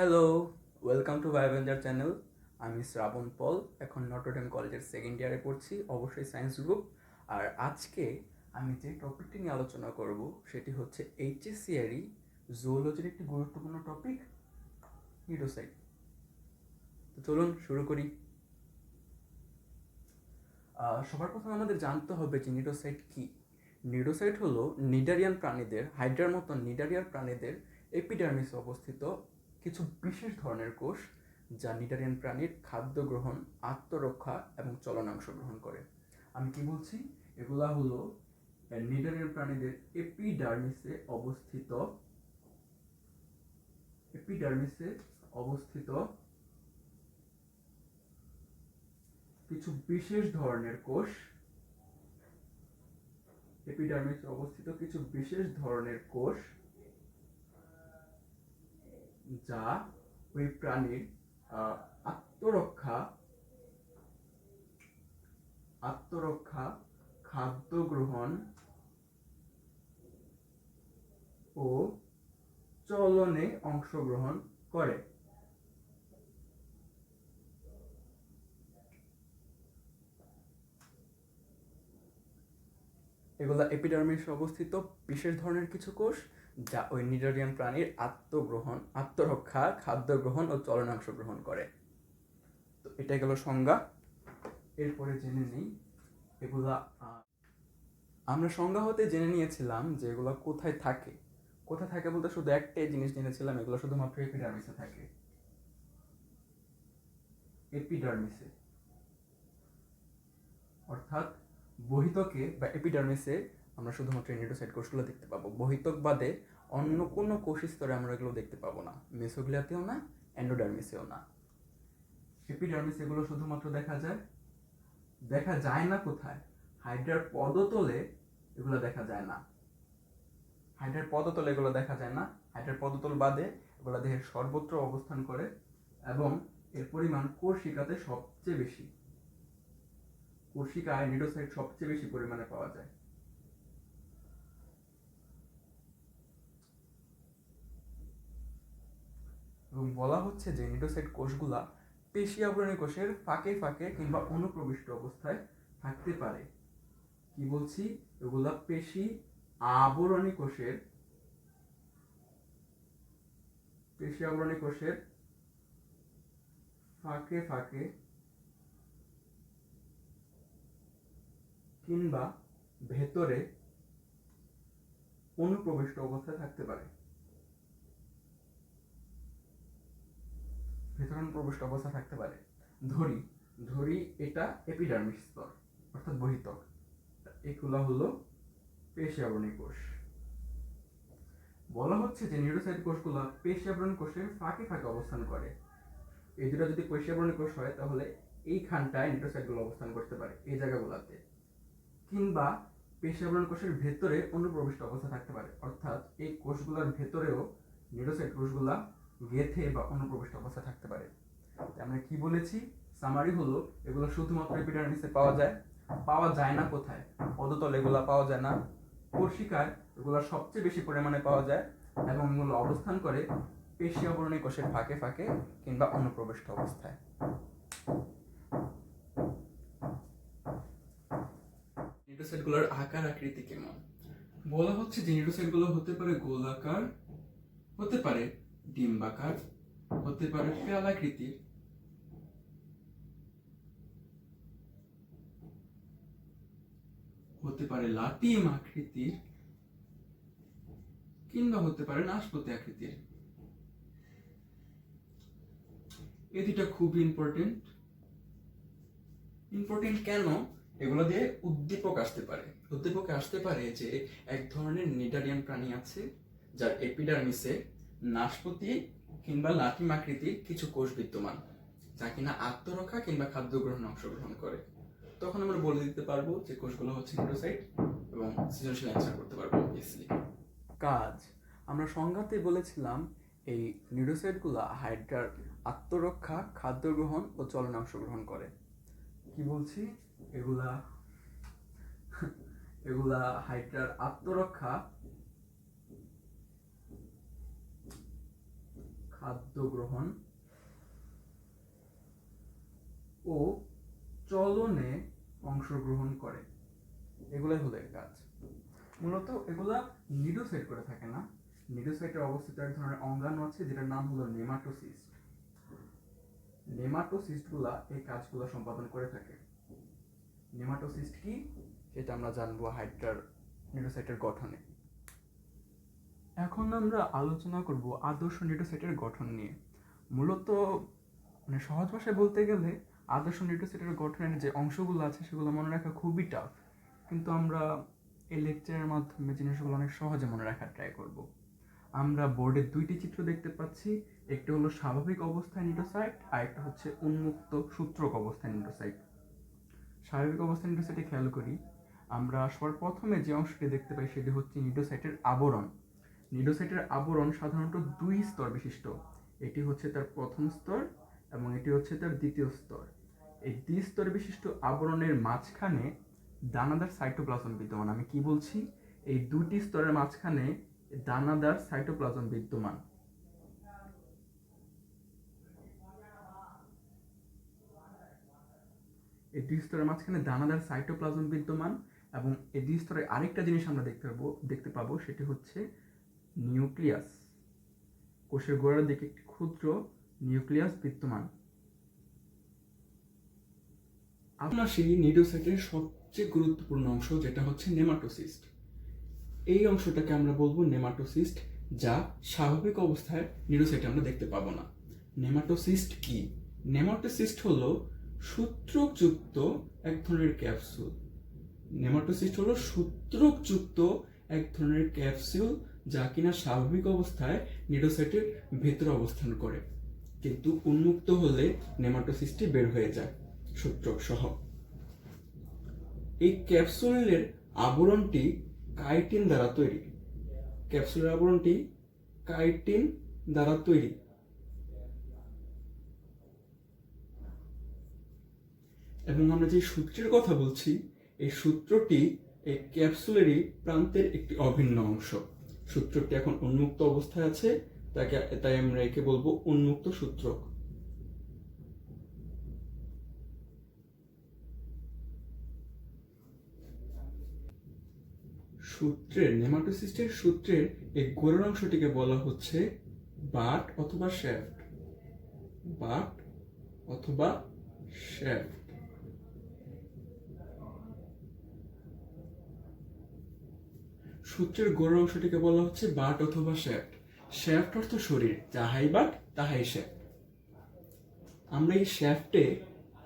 Hello, welcome to ভাইভেঞ্জার channel. আমি শ্রাবণ পল, এখন নটরডেম কলেজের সেকেন্ড ইয়ারে পড়ছি, অবশ্যই সায়েন্স গ্রুপ। আর আজকে আমি যে টপিকটি নিয়ে আলোচনা করব সেটি হচ্ছে এইচএসসিআরই জুওলজির একটি গুরুত্বপূর্ণ টপিক, নিউরোসাইট। তো চলুন শুরু করি। সবার প্রথমে আমাদের জানতে হবে যে নিউরোসাইট কী। নিউরোসাইট হলো নিডারিয়ান প্রাণীদের, হাইড্রার মতো নিডারিয়ান প্রাণীদের এপিডার্মিসে অবস্থিত কিছু বিশেষ ধরনের কোষ, যা নিডারিয়ান প্রাণীর খাদ্য গ্রহণ, আত্মরক্ষা এবং চলনাংশ গ্রহণ করে। আমি কি বলছি? এগুলা হলো নিডারিয়ান প্রাণীদের এপিডার্মিসে অবস্থিত কিছু বিশেষ ধরনের কোষ, এপিডার্মিসে অবস্থিত কিছু বিশেষ ধরনের কোষ যা ওই প্রাণীর আত্মরক্ষা আত্মরক্ষা খাদ্য গ্রহণ ও চলনে অংশগ্রহণ করে। এগুলা এপিডার্মিসে অবস্থিত বিশেষ ধরনের কিছু কোষ যা ওই নিডারিয়ান প্রাণীর আত্মরক্ষা, খাদ্য গ্রহণ ও চলনাংশ গ্রহণ করে। তো এটা গেল সংজ্ঞা। এরপরে জেনে নিই এগুলা আমরা সংজ্ঞা হতে জেনে নিয়েছিলাম যে এগুলো কোথায় থাকে। কোথায় থাকে বলতে শুধু একটাই জিনিস জেনেছিলাম, এগুলো শুধুমাত্র এপিডার্মিসে থাকে। এপিডার্মিসে অর্থাৎ বহিতকে বা এপিডার্মিসে আমরা শুধুমাত্র নিউরোসাইট কোষগুলো দেখতে পাবো। বহিতক বাদে অন্য কোনো কোষ স্তরে আমরা এগুলো দেখতে পাবো না, মেসোগ্লিয়াতেও না, এন্ডোডার্মিসেও না। এপিডার্মিসে এগুলো শুধুমাত্র দেখা যায় না কোথায়? হাইড্রার পদতলে এগুলো দেখা যায় না। হাইড্রার পদতলে এগুলো দেখা যায় না। হাইড্রার পদতল বাদে এগুলো দেহের সর্বত্র অবস্থান করে এবং এর পরিমাণ কোষিকাতে সবচেয়ে বেশি। কোষিকায় নিউরোসাইট সবচেয়ে বেশি পরিমাণে পাওয়া যায়। এবং বলা হচ্ছে যে নিউরোসাইট কোষগুলা পেশি আবরণী কোষের ফাঁকে ফাঁকে কিংবা অনুপ্রবিষ্ট অবস্থায় থাকতে পারে। কি বলছি? এগুলা পেশি আবরণী কোষের ফাঁকে ফাঁকে কিংবা ভেতরে অনুপ্রবিষ্ট অবস্থায় থাকতে পারে। ধরি এটা এপিডার্মিস স্তর অর্থাৎ বহিতক, এগুলা হলো পেশি আবরণী কোষ। বলা হচ্ছে যে নিউরোসাইট কোষগুলো পেশি আবরণী কোষের ফাঁকে ফাঁকে অবস্থান করে। এই দুটো যদি পেশি আবরণী কোষ হয় তাহলে এইখানটায় নিউরোসাইটগুলো অবস্থান করতে পারে, এই জায়গাগুলোতে। কিংবা পেশি আবরণী কোষের ভেতরে অনুপ্রবিষ্ট অবস্থা থাকতে পারে, অর্থাৎ এই কোষগুলোর ভেতরেও নিউরোসাইট কোষগুলা গেথে বা অনুপ্রবিষ্ট অবস্থা থাকতে পারে। আমরা কি বলেছি? সামারি হলো এগুলো শুধুমাত্র এপিডার্মিসে পাওয়া যায় না। কোথায়? পদতলে এগুলো পাওয়া যায় না। কোষিকায় এগুলো সবচেয়ে বেশি পরিমাণে পাওয়া যায় এবং এগুলো অবস্থান করে পেশি আবরণী কোষের ফাঁকে ফাঁকে কিংবা অনুপ্রবিষ্ট অবস্থায়। নিউরোসাইটগুলোর আকার আকৃতি কেমন? বলা হচ্ছে যে নিউরোসাইটগুলো হতে পারে গোলাকার, হতে পারে ডিম্বাকার, হতে পারে পেয়ালাকৃতির, হতে পারে লাটিম আকৃতির, কিংবা হতে পারে নাশপাতি আকৃতির। এই দুটা খুব ইম্পর্টেন্ট কেন? এগুলো দিয়ে উদ্দীপক আসতে পারে যে এক ধরনের নিডারিয়ান প্রাণী আছে যার এপিডার্মিসে নাশপাতি কিংবা লাটিম আকৃতির কিছু কোষ বিদ্যমান, যা কিনা আত্মরক্ষা কিংবা খাদ্য গ্রহণে অংশগ্রহণ করে। তখন আমরা বলে দিতে পারবো যে কোষগুলো হচ্ছে নিউরোসাইট এবং সৃজনশীল অ্যান্সার করতে পারবো অবভিয়াসলি। কাজ আমরা সংজ্ঞাতে বলেছিলাম এই নিউরোসাইটগুলো হাইড্রার আত্মরক্ষা, খাদ্য গ্রহণ ও চলনে অংশগ্রহণ করে। কি বলছি? এগুলা হাইড্রার আত্মরক্ষা, খাদ্য গ্রহণ ও চলনে অংশগ্রহণ করে। এগুলাই হলো এর কাজ। মূলত এগুলা নিডোসাইট করে থাকে না। নিডোসাইটের অবস্থিত এক ধরনের অঙ্গাণু আছে যেটার নাম হলো নেমাটোসিস্ট। নেমাটোসিস্টগুলা এই কাজগুলো সম্পাদন করে থাকে। নেমাটোসিস্ট কি সেটা আমরা জানবো হাইড্রার নিডোসাইটের গঠনে। এখন আমরা আলোচনা করব আদর্শ নিডোসাইটের গঠন নিয়ে। মূলত মানে সহজ ভাষায় বলতে গেলে আদর্শ নিউক্লিওসাইটের গঠনের যে অংশগুলো আছে সেগুলো মনে রাখা খুবই টাফ, কিন্তু আমরা এই লেকচারের মাধ্যমে জিনিসগুলো অনেক সহজে মনে রাখার ট্রাই করব। আমরা বোর্ডে দুইটি চিত্র দেখতে পাচ্ছি, একটি হলো স্বাভাবিক অবস্থায় নিউক্লিওসাইট আর একটা হচ্ছে উন্মুক্ত সূত্রক অবস্থায় নিউক্লিওসাইট। স্বাভাবিক অবস্থায় নিউক্লিওসাইটে খেয়াল করি, আমরা সর্বপ্রথমে যে অংশটি দেখতে পাই সেটি হচ্ছে নিউক্লিওসাইটের আবরণ। নিউক্লিওসাইটের আবরণ সাধারণত দুই স্তর বিশিষ্ট, এটি হচ্ছে তার প্রথম স্তর এবং এটি হচ্ছে তার দ্বিতীয় স্তর। এই দ্বিস্তর বিশিষ্ট আবরণের মাঝখানে দানাদার সাইটোপ্লাজম বিদ্যমান। আমি কি বলছি? এই দুটি স্তরের মাঝখানে দানাদার সাইটোপ্লাজম বিদ্যমান। এই দুই স্তরের মাঝখানে দানাদার সাইটোপ্লাজম বিদ্যমান এবং এই দুই স্তরে আরেকটা জিনিস আমরা দেখতে পাবো, সেটি হচ্ছে নিউক্লিয়াস। কোষের গোড়ার দিকে একটি ক্ষুদ্র নিউক্লিয়াস বিদ্যমান। আমরা সেই নিউক্লিওসাইটের সবচেয়ে গুরুত্বপূর্ণ অংশ যেটা হচ্ছে নেমাটোসিস্ট। এই অংশটাকে আমরা বলবো নেমাটোসিস্ট, যা স্বাভাবিক অবস্থায় নিউক্লিওসাইটে আমরা দেখতে পাবো না। নেমাটোসিস্ট কি? নেমাটোসিস্ট হলো সূত্রকযুক্ত এক ধরনের ক্যাপসুল। নেমাটোসিস্ট হলো সূত্রকযুক্ত এক ধরনের ক্যাপসুল যা কিনা স্বাভাবিক অবস্থায় নিউক্লিওসাইটের ভেতরে অবস্থান করে, কিন্তু উন্মুক্ত হলে নেমাটোসিস্টটি বের হয়ে যায় সূত্রক সহ। এই ক্যাপসুলের আবরণটি কাইটিন দ্বারা তৈরি। ক্যাপসুলের আবরণটি কাইটিন দ্বারা তৈরি। এবং আমরা যে সূত্রের কথা বলছি, এই সূত্রটি এই ক্যাপসুলেরই প্রান্তের একটি অভিন্ন অংশ। সূত্রটি এখন উন্মুক্ত অবস্থায় আছে, তাই আমরা একে বলবো উন্মুক্ত সূত্রক। সূত্রের নেমাটোসিস্টের সূত্রের এই গোড়ার অংশটিকে বলা হচ্ছে বাট অথবা শ্যাফট। বাট অথবা শ্যাফট। সূত্রের গোড়ার অংশটিকে বলা হচ্ছে বাট অথবা শ্যাফট। শ্যাফট অর্থ শরীর, যাহাই বাট তাহাই শ্যাফট। আমরা এই শ্যাফটে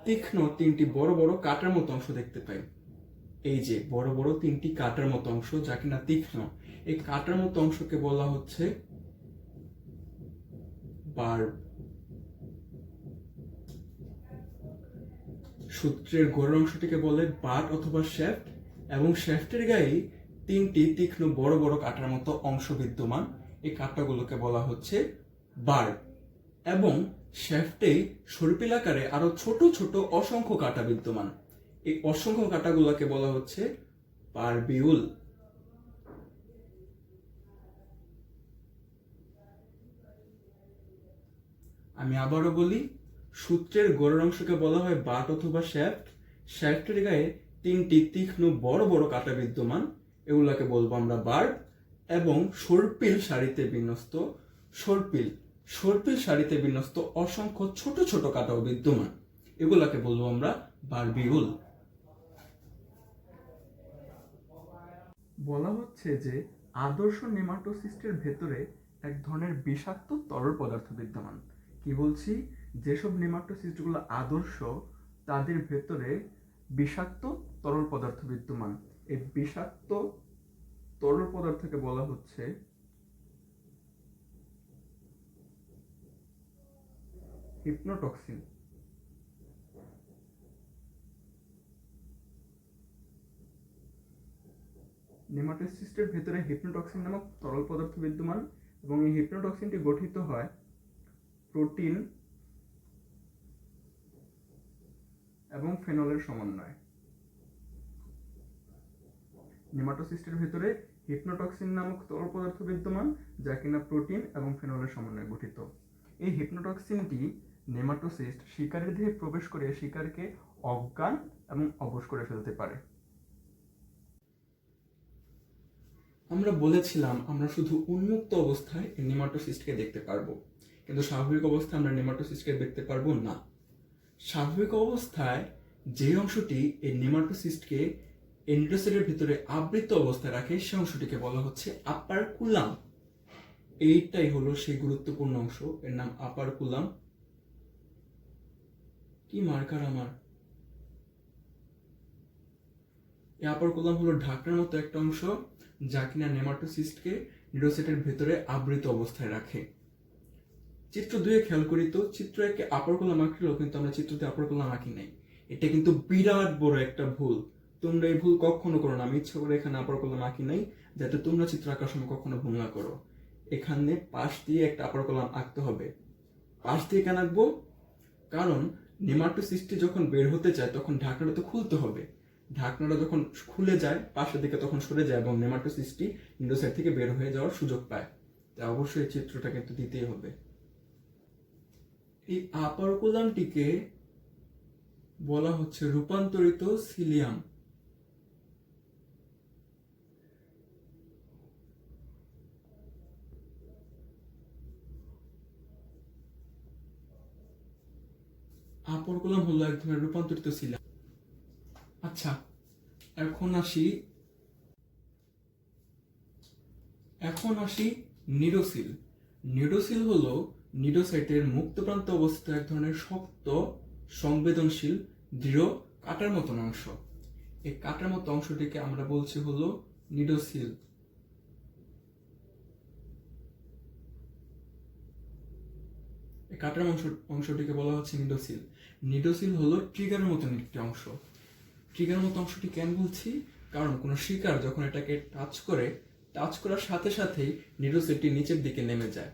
তীক্ষ্ণ তিনটি বড় বড় কাটার মতো অংশ দেখতে পাই। এই যে বড় বড় তিনটি কাটার মতো অংশ যা কিনা তীক্ষ্ণ, এই কাটার মতো অংশকে বলা হচ্ছে বার্ব। সূত্রের গোড়ার অংশটিকে বলে বাট অথবা শ্যাফট এবং শ্যাফটের গায়ে তিনটি তীক্ষ্ণ বড় বড় কাটার মতো অংশ বিদ্যমান। এই কাটাগুলোকে বলা হচ্ছে বার্ব এবং শ্যাফটে সর্পিল আকারে আরো ছোট ছোট অসংখ্য কাটা বিদ্যমান। এই অসংখ্য কাটাগুলোকে বলা হচ্ছে বারবিউল। আমি আবারও বলি, সূত্রের গোড়ার অংশকে বলা হয় বাট অথবা শ্যাফট। শ্যাফটের গায়ে তিনটি তীক্ষ্ণ বড় বড় কাটা বিদ্যমান, এগুলাকে বলবো আমরা বার্ব। এবং সর্পিল সারিতে বিন্যস্ত সর্পিল সারিতে বিন্যস্ত অসংখ্য ছোট ছোট কাটাও বিদ্যমান, এগুলাকে বলবো আমরা বারবিউল। বলা হচ্ছে যে আদর্শ নেমাটোসিস্টের ভেতরে এক ধরনের বিষাক্ত তরল পদার্থ বিদ্যমান। কি বলছি? যেসব নেমাটোসিস্টগুলো আদর্শ তাদের ভেতরে বিষাক্ত তরল পদার্থ বিদ্যমান। এই বিষাক্ত তরল পদার্থকে বলা হচ্ছে হিপনোটক্সিন। নেমাটোসিস্টের ভেতরে হিপনোটক্সিন নামক তরল পদার্থ বিদ্যমান এবং এই হিপনোটক্সিনটি গঠিত হয় প্রোটিন এবং ফেনলের সমন্বয়ে। নেমাটোসিস্টের ভেতরে হিপনোটক্সিন নামক তরল পদার্থ বিদ্যমান যা কিনা প্রোটিন এবং ফেনলের সমন্বয়ে গঠিত। এই হিপনোটক্সিনটি নেমাটোসিস্ট শিকারের দেহে প্রবেশ করে শিকারকে অজ্ঞান এবং অবশ করে ফেলতে পারে। আমরা বলেছিলাম আমরা শুধু উন্মুক্ত অবস্থায় নেমাটোসিস্টকে দেখতে পারবো, কিন্তু স্বাভাবিক অবস্থায় আমরা নেমাটোসিস্টকে দেখতে পারবো না। স্বাভাবিক অবস্থায় যে অংশটি এই নেমাটোসিস্টকে এন্ডোসাইটের ভিতরে আবৃত অবস্থায় রাখে সে অংশটিকে বলা হচ্ছে আপারকুলাম। এইটাই হলো সেই গুরুত্বপূর্ণ অংশ, এর নাম আপারকুলাম। কি মার্কার আমার! এই আপারকুলাম হলো ঢাকনার মতো একটা অংশ যা কিনা নেমাটোসিস্টকে নিডোসাইটের ভেতরে আবৃত অবস্থায় রাখে। চিত্র 2 খেয়াল করি তো, চিত্র 1 আপারকুলাম আঁকলো, কিন্তু আমরা চিত্র 2 আপারকুলাম আঁকি নাই। এটা কিন্তু বিরাট বড় একটা ভুল। তোমরা এই ভুল কখনো করো না। আমি ইচ্ছা করে এখানে আপারকুলাম আঁকি নাই যাতে তোমরা চিত্র আঁকার সময় কখনো ভুল না করো। এখানে পাশ দিয়ে একটা আপারকুলাম আঁকতে হবে। পাশ দিয়ে কেন আঁকবো? কারণ নেমাটোসিস্টটি যখন বের হতে চায় তখন ঢাকনাটা তো খুলতে হবে। ঢাকনাটা যখন খুলে যায় পাশের দিকে তখন সরে যায় এবং নেমাটোসিস্টটি নিডোসাইট থেকে বের হয়ে যাওয়ার সুযোগ পায়। তাই অবশ্যই চিত্রটা কিন্তু দিতেই হবে। এই আপারকুলামটিকে বলা হচ্ছে রূপান্তরিত সিলিয়াম। আপারকুলাম হলো এক ধরনের রূপান্তরিত সিলিয়াম। আচ্ছা, এখন আসি নিডোসিল। নিডোসিল হলো নিডোসাইটের মুক্তপ্রান্ত অবস্থায় এক ধরনের শক্ত, সংবেদনশীল, দৃঢ় কাটার মতন অংশ। এই কাটার মতো অংশটিকে আমরা বলছি হলো নিডোসিল। এই কাটার অংশটিকে বলা হচ্ছে নিডোসিল। নিডোসিল হলো ট্রিগারের মতন একটি অংশ। ট্রিগারের মতো অংশটি কেন বলছি? কারণ কোনো শিকার যখন এটাকে টাচ করার সাথে সাথেই নিডোসিলটি নিচের দিকে নেমে যায়।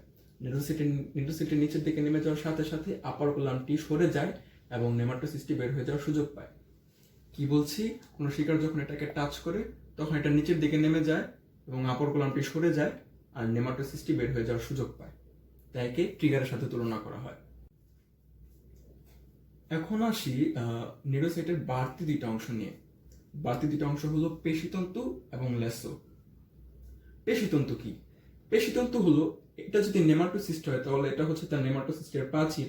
নিডোসিলটি নিচের দিকে নেমে যাওয়ার সাথে সাথে আপারকুলামটি সরে যায় এবং নেমাটোসিস্টটি বের হয়ে যাওয়ার সুযোগ পায়। কি বলছি? কোনো শিকার যখন এটাকে টাচ করে তখন এটা নিচের দিকে নেমে যায় এবং আপারকুলামটি সরে যায় আর নেমাটোসিস্টটি বের হয়ে যাওয়ার সুযোগ পায়। তাই একে ট্রিগারের সাথে তুলনা করা হয়। এখন আসি নিডোসাইটের বাড়তি দুইটা অংশ নিয়ে। বাড়তি দুইটা অংশ হলো পেশিতন্তু এবং লেসো। পেশিতন্তু কি? পেশিতন্তু হলো, এটা যদি নেমাটোসিস্ট হয় তাহলে এটা হচ্ছে তার নেমাটোসিস্টের প্রাচীর,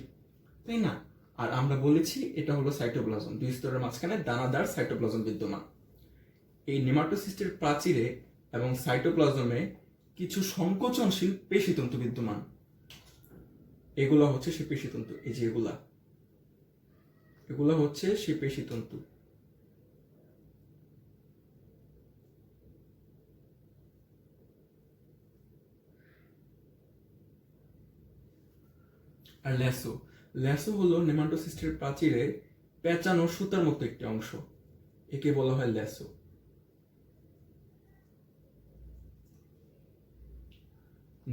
তাই না? আর আমরা বলেছি এটা হলো সাইটোপ্লাজম, দুই স্তরের মাঝখানে দানাদার সাইটোপ্লাজম বিদ্যমান। এই নেমাটোসিস্টের প্রাচীরে এবং সাইটোপ্লাজমে কিছু সংকোচনশীল পেশিতন্তু বিদ্যমান। এগুলো হচ্ছে সে পেশিতন্তু। এই যে এগুলো হচ্ছে সে পেশিতন্তু। আর ল্যাসো হলো নেমাটোসিস্টের প্রাচীরে পেঁচানো সুতার মতো একটি অংশ। একে বলা হয় ল্যাসো।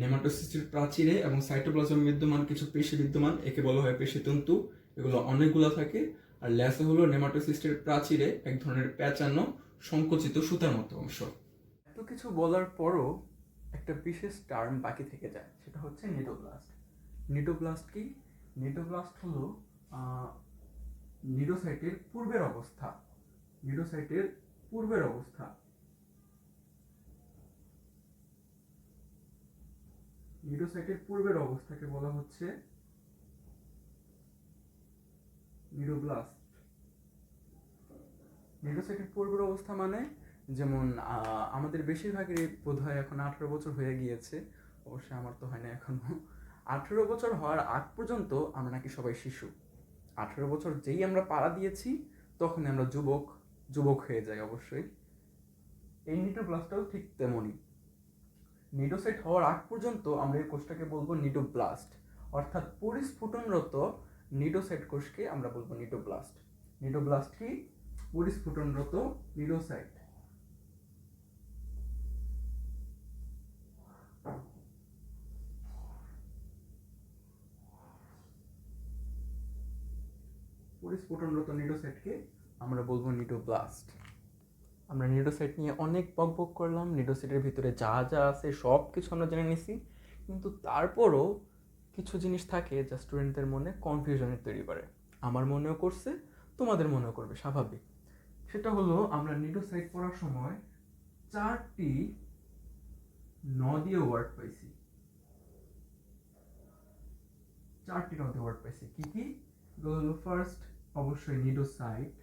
নেমাটোসিস্টের প্রাচীরে এবং সাইটোপ্লাজমে বিদ্যমান কিছু পেশি বিদ্যমান, একে বলা হয় পেশিতন্তু। এগুলো অনেকগুলো থাকে। আর ল্যাসো হলো নেমাটোসিস্টের প্রাচীরে এক ধরনের পেঁচানো সংকুচিত সুতার মতো অংশ। এত কিছু বলার পরও একটা বিশেষ টার্ম বাকি থেকে যায়, সেটা হচ্ছে নিডোব্লাস্ট। নিডোব্লাস্ট কি? নিডোব্লাস্ট হলো নিডোসাইটের পূর্বের অবস্থা। নিডোসাইটের পূর্বের অবস্থা। নিডোসাইটের পূর্বের অবস্থাকে বলা হচ্ছে নিডোব্লাস্ট। নিডোসাইটের পূর্বের অবস্থা মানে, যেমন আমাদের বেশিরভাগের বোধহয় এখন 18 বছর হয়ে গিয়েছে, অবশ্যই আমার তো হয় না এখনো। 18 বছর হওয়ার আগ পর্যন্ত আমরা নাকি সবাই শিশু। 18 বছর যেই আমরা পাড়া দিয়েছি তখন আমরা যুবক হয়ে যাই। অবশ্যই এই নিডোব্লাস্টটাও ঠিক তেমনই। নিডোসাইট হওয়ার আগ পর্যন্ত আমরা এই কোষটাকে বলবো নিডোব্লাস্ট, অর্থাৎ পরিস্ফুটনরত নিডোসাইট কোষকে আমরা বলবো নিডোব্লাস্ট। নিডোব্লাস্ট কি? পরিস্ফুটনরত নিডোসাইট। পরিস্ফুটনরত নিডোসাইটকে আমরা বলবো নিডোব্লাস্ট। আমরা নিডোসাইট নিয়ে অনেক বকবক করলাম, নিডোসাইটের ভিতরে যা যা আছে সব কিছু আমরা জেনে নিছি, কিন্তু তারপরও কিছু জিনিস থাকে যা স্টুডেন্টদের মনে কনফিউশনের তৈরি করে। আমার মনেও করছে, তোমাদের মনেও করবে, স্বাভাবিক। সেটা হলো আমরা নিডোসাইট পড়ার সময় 4টি নদীয় ওয়ার্ড পাইছি। 4টি নদীয় ওয়ার্ড পাইছি। কি কি? এগুলো হলো ফার্স্ট অবশ্যই নিডোসাইট,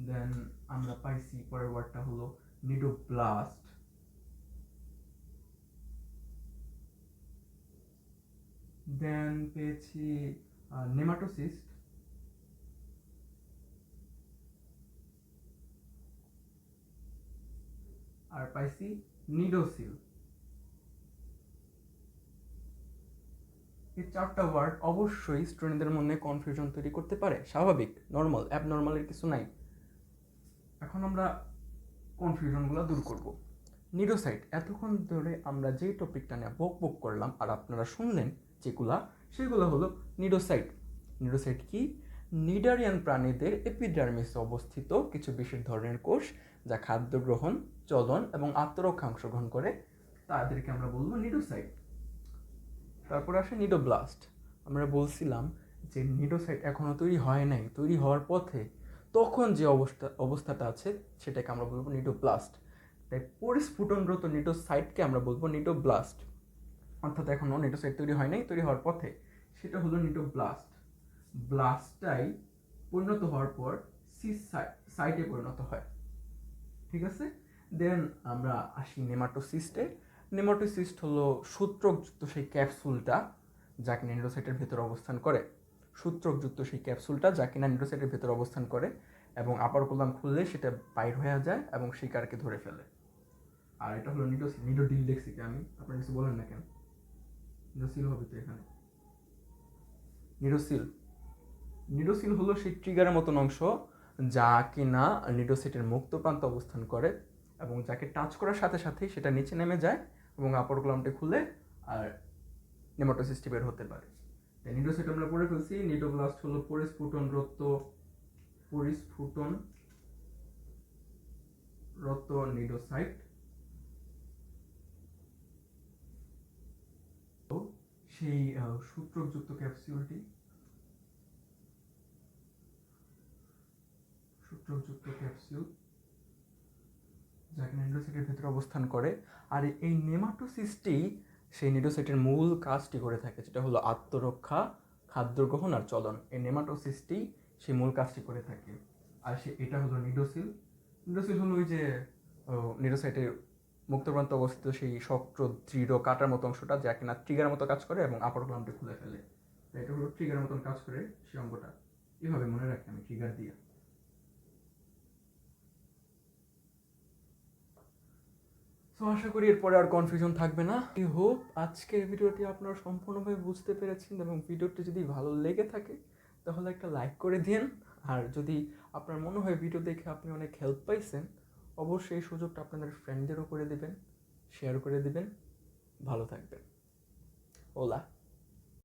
দেন আমরা পাইছি পরের ওয়ার্ডটা হলো নিডোব্লাস্ট, দেন পেয়েছি নেমাটোসিস্ট, আর পাইছি নিডোসিল। এই 4টা ওয়ার্ড অবশ্যই স্টুডেন্টদের মনে কনফিউশন তৈরি করতে পারে, স্বাভাবিক, নর্মাল, অ্যাবনর্মালের কিছু নাই। এখন আমরা কনফিউশনগুলো দূর করব। নিডোসাইট, এতক্ষণ ধরে আমরা যেই টপিকটা নিয়ে বক করলাম আর আপনারা শুনলেন সেগুলো হলো নিডোসাইট। নিডোসাইট কি? নিডারিয়ান প্রাণীদের এপিডার্মিসে অবস্থিত কিছু বিশেষ ধরনের কোষ যা খাদ্য গ্রহণ, চলন এবং আত্মরক্ষা অংশগ্রহণ করে, তাদেরকে আমরা বলবো নিডোসাইট। তারপর আসে নিডোব্লাস্ট। আমরা বলছিলাম যে নিডোসাইট এখনও তৈরি হয় নাই, তৈরি হওয়ার পথে, তখন যে অবস্থাটা আছে সেটাকে আমরা বলবো নিডোব্লাস্ট। তাই পরিস্ফুটনরত নিডোসাইটকে আমরা বলবো নিডোব্লাস্ট, অর্থাৎ এখনও নিডোসাইট তৈরি হয় নাই, তৈরি হওয়ার পথে, সেটা হলো নিডোব্লাস্ট। ব্লাস্টটাই পরিণত হওয়ার পর সাইটে পরিণত হয়, ঠিক আছে? দেন আমরা আসি নেমাটোসিস্টে। নেমাটোসিস্ট হলো সূত্রকযুক্ত সেই ক্যাপসুলটা যা কিনা নিডোসাইটের ভেতরে অবস্থান করে, সূত্রকযুক্ত সেই ক্যাপসুলটা যা কিনা নিডোসাইটের ভেতরে অবস্থান করে এবং আপার কলাম খুললে সেটা বাইর হয়ে যায় এবং শিকারকে ধরে ফেলে। আর এটা হলো নিডোসিল। নিডোডিল দেখছি কি আমি, আপনার কিছু বলেন না কেন? নিডোসিল হবে তো এখানে। নিডোসিল হলো সেই ট্রিগারের মতন অংশ যা কিনা নিডোসাইটের মুক্ত প্রান্তে অবস্থান করে এবং যাকে টাচ করার সাথে সাথেই সেটা নিচে নেমে যায় এবং আপার কলামটি খুলে আর নেমাটোসিস্টটি বের হতে পারে। নিডোসাইট আমরা পড়ে ফেলছি। নিডোব্লাস্ট হলো পরিস্ফুটনরত নিডোসাইট। সেই সূত্রকযুক্ত ক্যাপসুল যা কিনা নিডোসাইটের ভেতরে অবস্থান করে। আর এই নেমাটোসিস্টই সেই নিডোসাইটের মূল কাজটি করে থাকে, যেটা হলো আত্মরক্ষা, খাদ্য গ্রহণ আর চলন। এই নেমাটোসিস্টই সেই মূল কাজটি করে থাকে। আর এটা হলো নিডোসিল। নিডোসিল হলো ওই যে নিডোসাইটের মুক্ত প্রান্তে অবস্থিত সেই শক্ত দৃঢ় কাটার মতো অংশটা যা কিনা ট্রিগারের মতো কাজ করে এবং আপার কলামটি খুলে ফেলে। এটা হলো ট্রিগারের মতন কাজ করে সেই অঙ্গটা। এভাবে মনে রাখি আমি, ট্রিগার দিয়ে। সো আশা করি এরপরে আর কনফিউশন থাকবে না। আই হোপ আজকের ভিডিওটি আপনারা সম্পূর্ণভাবে বুঝতে পেরেছেন এবং ভিডিওটি যদি ভালো লেগে থাকে তাহলে একটা লাইক করে দিন। আর যদি আপনার মনে হয় ভিডিও দেখে আপনি অনেক হেল্প পাইছেন, অবশ্যই এই সুযোগটা আপনাদের ফ্রেন্ডদেরও করে দেবেন, শেয়ার করে দেবেন। ভালো থাকবেন। ওলা।